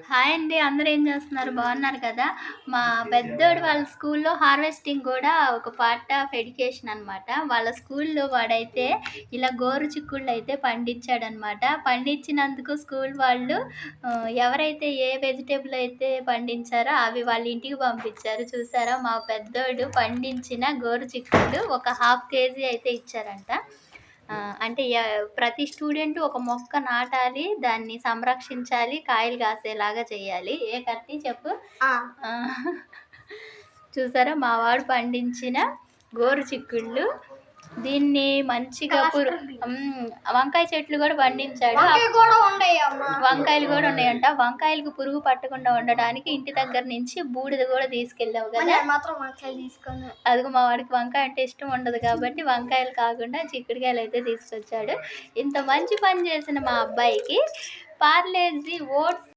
Hi అండి. అందరూ ఏం చేస్తున్నారు? బాగున్నారు కదా! మా పెద్దోడు వాళ్ళ స్కూల్‌లో హార్వెస్టింగ్ కూడా ఒక పార్ట్ ఆఫ్ ఎడ్యుకేషన్ అనమాట. వాళ్ళ స్కూల్‌లో వాడైతే ఇలా గోరు చిక్కుళ్ళైతే పండించాడనమాట. పండించినందుకు స్కూల్ వాళ్ళు ఎవరైతే ఏ వెజిటబుల్ అయితే పండించారో అవి వాళ్ళ ఇంటికి పంపించారు. చూసారా? మా పెద్దోడు పండించిన గోరు చిక్కుళ్ళు ఒక హాఫ్ కేజీ అయితే ఇచ్చారంట. అంటే ప్రతి స్టూడెంట్ ఒక మొక్క నాటాలి, దాన్ని సంరక్షించాలి, కాయలు కాసేలాగా చేయాలి. ఏ కత్తి చెప్పు? ఆ! ఆ! చూసారా మా వాడు పండించిన గోరు చిక్కుళ్ళు. దీన్ని మంచిగా వంకాయ చెట్లు గూడా పండించాడు. వంకాయ కూడా ఉండేయమ్మా. వంకాయలు గూడా ఉన్నాయంట. వంకాయలకు పురుగు పట్టకుండా ఉండడానికి ఇంటి దగ్గర నుంచి బూడిద గూడా తీసుకెళ్ళావు మరి గదా! నేను మాత్రం వంకాయలు తీసుకున్నా. అదిగో మా వాడికి వంకాయ అంటే ఇష్టం ఉండదు కాబట్టి వంకాయలు కాకుండా చిక్కుడుకాయలయితే తీసుకొచ్చాడు. ఇంత మంచి పని చేసిన మా అబ్బాయికి పార్లేజీ ఓట్స్